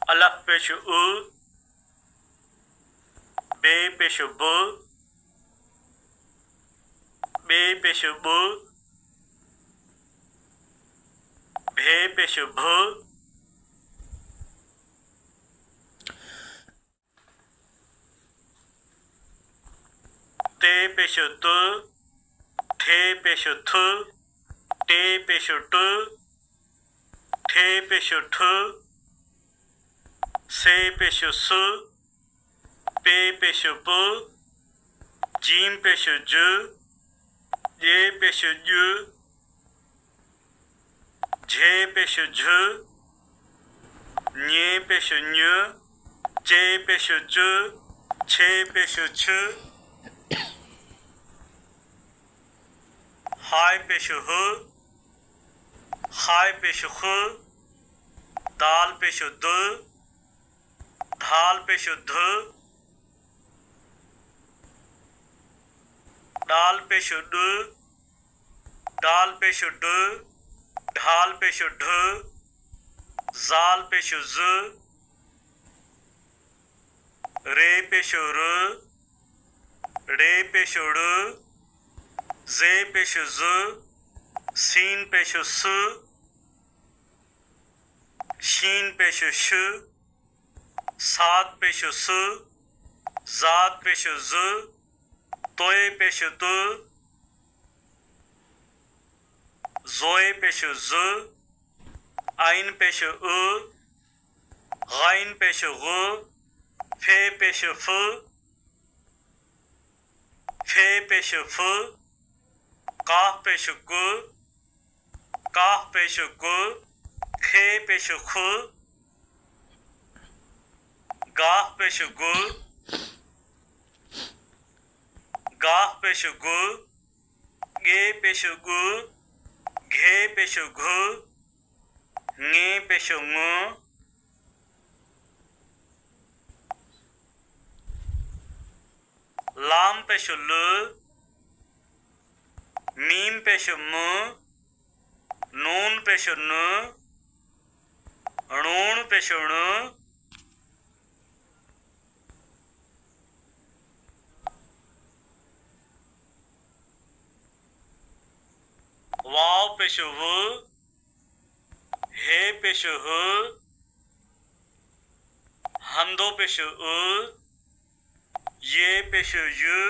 alaf pesho u, be pesho bu, be pesho bu, bhe pesho bhu, te pesho tu, the pesho thu, te pesho tu, the pesho thu, se pesho su, pe pesho pu, jim pesho ju, ye pesho ju, je pesho ju, nye pesho nyu, che pesho chu, che pesho chu, hai pesho hu, hai pesho khu, dal pesho du, ढाल पेशो धु, डाल पेशो do, डाल पेशो do, ढाल पेशो ढु, जाल पेशो जु, रे पेशो रु, रे पेशो रु, जे पेशो जु, सीन पेशो सु, शीन पेशो शु, सात पेशो सु, जात पेशो जु, तोय पेशो तु, जोय पेशो जु, आइन पेशो उ, गाइन पेशो गु, फे पेशो फु, फे पेशो फु, काफ पेशो कु, काफ पेशो कु, खे पेशो खु, गाफ पेशो गु, गाफ पेशो गु, गे पेशो गु, घे पेशो घु, ङे पेशो ङु, लाम पेशो लु, मीम पेशो मु, नून पेशो नु, णून पेशो णु, वाव पेशो वु, हे पेशो हु, हंदो पेशो उ, ये पेशो यु,